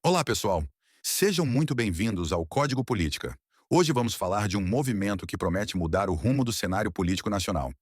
Olá, pessoal. Sejam muito bem-vindos ao Código Política. Hoje vamos falar de um movimento que promete mudar o rumo do cenário político nacional.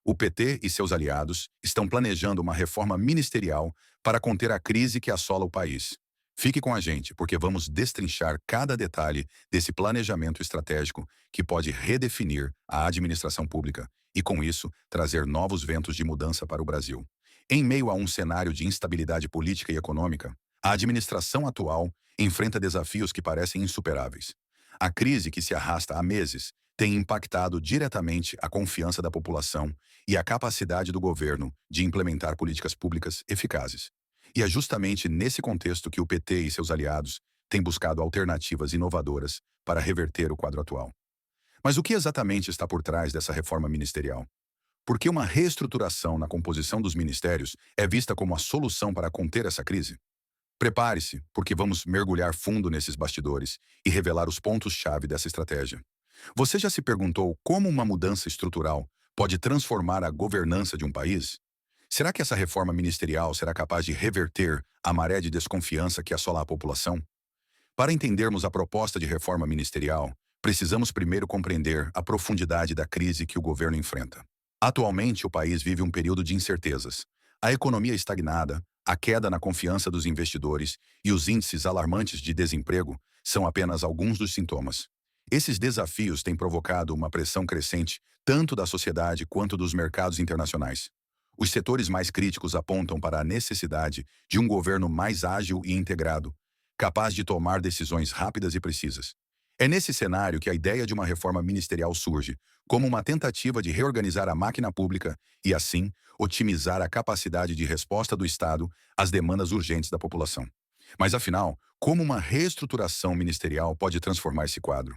O PT e seus aliados estão planejando uma reforma ministerial para conter a crise que assola o país. Fique com a gente, porque vamos destrinchar cada detalhe desse planejamento estratégico que pode redefinir a administração pública e, com isso, trazer novos ventos de mudança para o Brasil. Em meio a um cenário de instabilidade política e econômica, a administração atual enfrenta desafios que parecem insuperáveis. A crise, que se arrasta há meses, tem impactado diretamente a confiança da população e a capacidade do governo de implementar políticas públicas eficazes. E é justamente nesse contexto que o PT e seus aliados têm buscado alternativas inovadoras para reverter o quadro atual. Mas o que exatamente está por trás dessa reforma ministerial? Por que uma reestruturação na composição dos ministérios é vista como a solução para conter essa crise? Prepare-se, porque vamos mergulhar fundo nesses bastidores e revelar os pontos-chave dessa estratégia. Você já se perguntou como uma mudança estrutural pode transformar a governança de um país? Será que essa reforma ministerial será capaz de reverter a maré de desconfiança que assola a população? Para entendermos a proposta de reforma ministerial, precisamos primeiro compreender a profundidade da crise que o governo enfrenta. Atualmente, o país vive um período de incertezas. A economia estagnada, a queda na confiança dos investidores e os índices alarmantes de desemprego são apenas alguns dos sintomas. Esses desafios têm provocado uma pressão crescente tanto da sociedade quanto dos mercados internacionais. Os setores mais críticos apontam para a necessidade de um governo mais ágil e integrado, capaz de tomar decisões rápidas e precisas. É nesse cenário que a ideia de uma reforma ministerial surge, como uma tentativa de reorganizar a máquina pública e, assim, otimizar a capacidade de resposta do Estado às demandas urgentes da população. Mas, afinal, como uma reestruturação ministerial pode transformar esse quadro?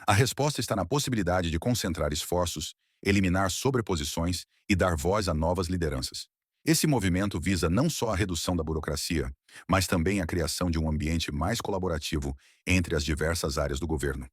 A resposta está na possibilidade de concentrar esforços, eliminar sobreposições e dar voz a novas lideranças. Esse movimento visa não só a redução da burocracia, mas também a criação de um ambiente mais colaborativo entre as diversas áreas do governo.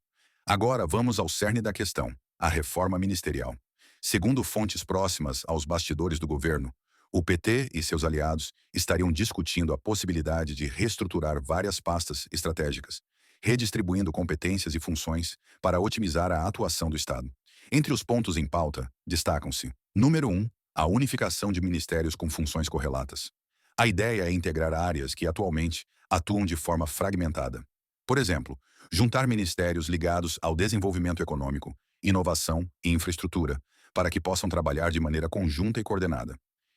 Agora vamos ao cerne da questão, a reforma ministerial. Segundo fontes próximas aos bastidores do governo, o PT e seus aliados estariam discutindo a possibilidade de reestruturar várias pastas estratégicas, redistribuindo competências e funções para otimizar a atuação do Estado. Entre os pontos em pauta, destacam-se: número 1, a unificação de ministérios com funções correlatas. A ideia é integrar áreas que atualmente atuam de forma fragmentada. Por exemplo, juntar ministérios ligados ao desenvolvimento econômico, inovação e infraestrutura, para que possam trabalhar de maneira conjunta e coordenada.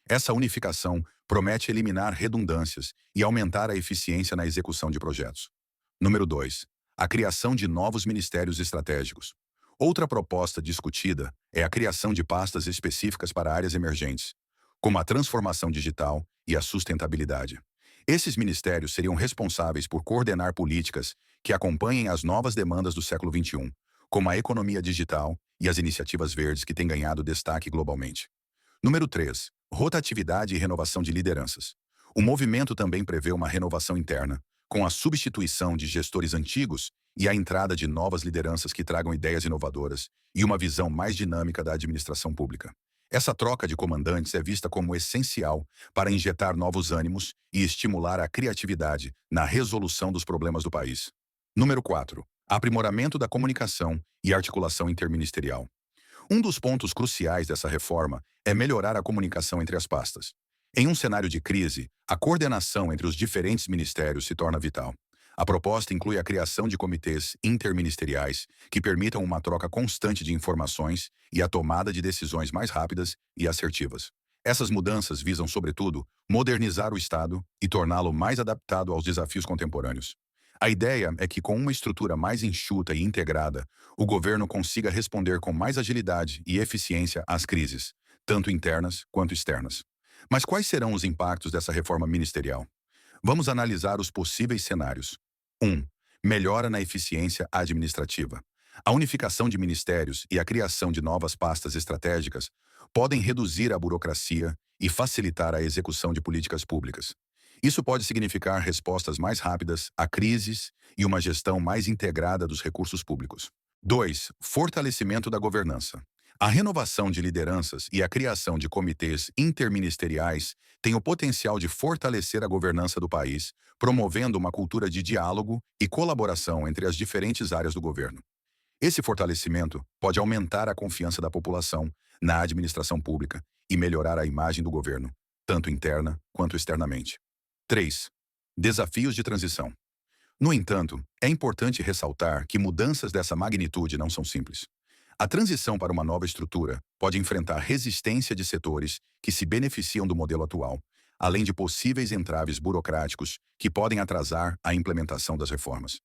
Essa unificação promete eliminar redundâncias e aumentar a eficiência na execução de projetos. Número 2. A criação de novos ministérios estratégicos. Outra proposta discutida é a criação de pastas específicas para áreas emergentes, como a transformação digital e a sustentabilidade. Esses ministérios seriam responsáveis por coordenar políticas que acompanhem as novas demandas do século XXI, como a economia digital e as iniciativas verdes que têm ganhado destaque globalmente. Número 3. Rotatividade e renovação de lideranças. O movimento também prevê uma renovação interna, com a substituição de gestores antigos e a entrada de novas lideranças que tragam ideias inovadoras e uma visão mais dinâmica da administração pública. Essa troca de comandantes é vista como essencial para injetar novos ânimos e estimular a criatividade na resolução dos problemas do país. Número 4. Aprimoramento da comunicação e articulação interministerial. Um dos pontos cruciais dessa reforma é melhorar a comunicação entre as pastas. Em um cenário de crise, a coordenação entre os diferentes ministérios se torna vital. A proposta inclui a criação de comitês interministeriais que permitam uma troca constante de informações e a tomada de decisões mais rápidas e assertivas. Essas mudanças visam, sobretudo, modernizar o Estado e torná-lo mais adaptado aos desafios contemporâneos. A ideia é que, com uma estrutura mais enxuta e integrada, o governo consiga responder com mais agilidade e eficiência às crises, tanto internas quanto externas. Mas quais serão os impactos dessa reforma ministerial? Vamos analisar os possíveis cenários. 1. Melhora na eficiência administrativa. A unificação de ministérios e a criação de novas pastas estratégicas podem reduzir a burocracia e facilitar a execução de políticas públicas. Isso pode significar respostas mais rápidas a crises e uma gestão mais integrada dos recursos públicos. 2. Fortalecimento da governança. A renovação de lideranças e a criação de comitês interministeriais têm o potencial de fortalecer a governança do país, promovendo uma cultura de diálogo e colaboração entre as diferentes áreas do governo. Esse fortalecimento pode aumentar a confiança da população na administração pública e melhorar a imagem do governo, tanto interna quanto externamente. 3. Desafios de transição. No entanto, é importante ressaltar que mudanças dessa magnitude não são simples. A transição para uma nova estrutura pode enfrentar resistência de setores que se beneficiam do modelo atual, além de possíveis entraves burocráticos que podem atrasar a implementação das reformas.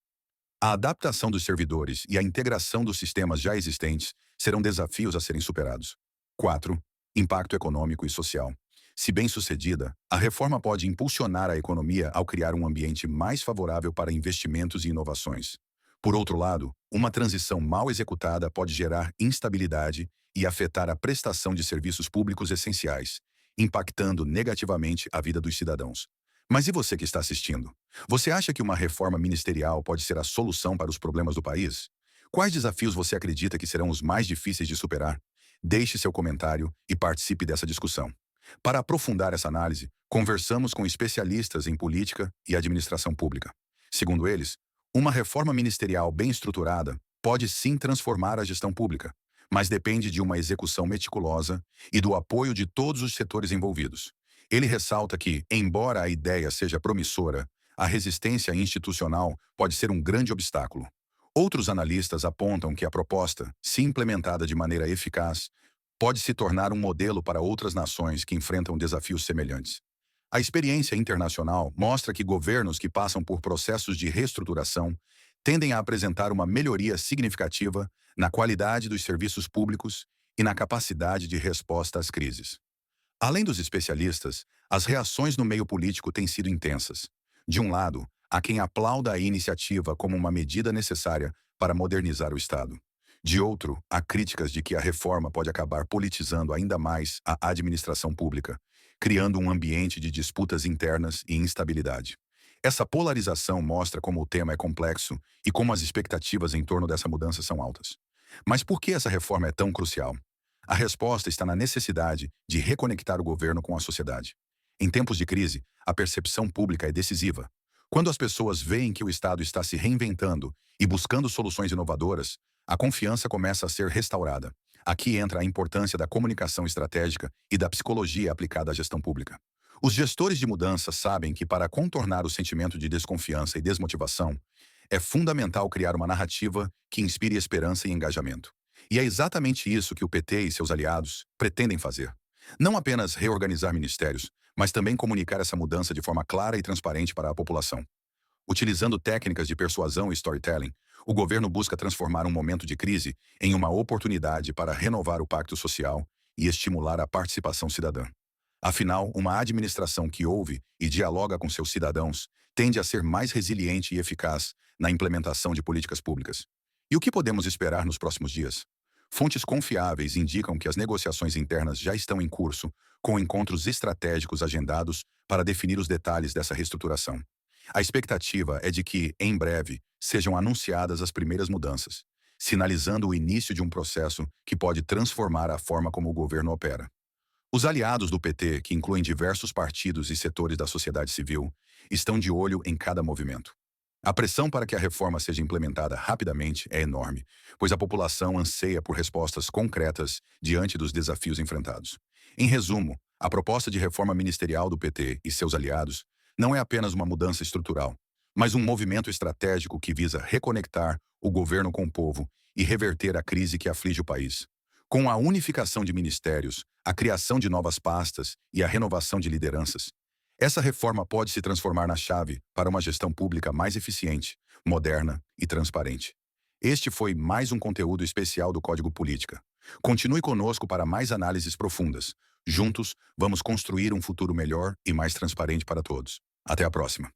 A adaptação dos servidores e a integração dos sistemas já existentes serão desafios a serem superados. 4. Impacto econômico e social. Se bem-sucedida, a reforma pode impulsionar a economia ao criar um ambiente mais favorável para investimentos e inovações. Por outro lado, uma transição mal executada pode gerar instabilidade e afetar a prestação de serviços públicos essenciais, impactando negativamente a vida dos cidadãos. Mas e você que está assistindo? Você acha que uma reforma ministerial pode ser a solução para os problemas do país? Quais desafios você acredita que serão os mais difíceis de superar? Deixe seu comentário e participe dessa discussão. Para aprofundar essa análise, conversamos com especialistas em política e administração pública. Segundo eles, uma reforma ministerial bem estruturada pode sim transformar a gestão pública, mas depende de uma execução meticulosa e do apoio de todos os setores envolvidos. Ele ressalta que, embora a ideia seja promissora, a resistência institucional pode ser um grande obstáculo. Outros analistas apontam que a proposta, se implementada de maneira eficaz, pode se tornar um modelo para outras nações que enfrentam desafios semelhantes. A experiência internacional mostra que governos que passam por processos de reestruturação tendem a apresentar uma melhoria significativa na qualidade dos serviços públicos e na capacidade de resposta às crises. Além dos especialistas, as reações no meio político têm sido intensas. De um lado, há quem aplauda a iniciativa como uma medida necessária para modernizar o Estado. De outro, há críticas de que a reforma pode acabar politizando ainda mais a administração pública, criando um ambiente de disputas internas e instabilidade. Essa polarização mostra como o tema é complexo e como as expectativas em torno dessa mudança são altas. Mas por que essa reforma é tão crucial? A resposta está na necessidade de reconectar o governo com a sociedade. Em tempos de crise, a percepção pública é decisiva. Quando as pessoas veem que o Estado está se reinventando e buscando soluções inovadoras, a confiança começa a ser restaurada. Aqui entra a importância da comunicação estratégica e da psicologia aplicada à gestão pública. Os gestores de mudança sabem que para contornar o sentimento de desconfiança e desmotivação, é fundamental criar uma narrativa que inspire esperança e engajamento. E é exatamente isso que o PT e seus aliados pretendem fazer. Não apenas reorganizar ministérios, mas também comunicar essa mudança de forma clara e transparente para a população. Utilizando técnicas de persuasão e storytelling, o governo busca transformar um momento de crise em uma oportunidade para renovar o pacto social e estimular a participação cidadã. Afinal, uma administração que ouve e dialoga com seus cidadãos tende a ser mais resiliente e eficaz na implementação de políticas públicas. E o que podemos esperar nos próximos dias? Fontes confiáveis indicam que as negociações internas já estão em curso, com encontros estratégicos agendados para definir os detalhes dessa reestruturação. A expectativa é de que, em breve, sejam anunciadas as primeiras mudanças, sinalizando o início de um processo que pode transformar a forma como o governo opera. Os aliados do PT, que incluem diversos partidos e setores da sociedade civil, estão de olho em cada movimento. A pressão para que a reforma seja implementada rapidamente é enorme, pois a população anseia por respostas concretas diante dos desafios enfrentados. Em resumo, a proposta de reforma ministerial do PT e seus aliados não é apenas uma mudança estrutural, mas um movimento estratégico que visa reconectar o governo com o povo e reverter a crise que aflige o país. Com a unificação de ministérios, a criação de novas pastas e a renovação de lideranças, essa reforma pode se transformar na chave para uma gestão pública mais eficiente, moderna e transparente. Este foi mais um conteúdo especial do Código Política. Continue conosco para mais análises profundas. Juntos, vamos construir um futuro melhor e mais transparente para todos. Até a próxima.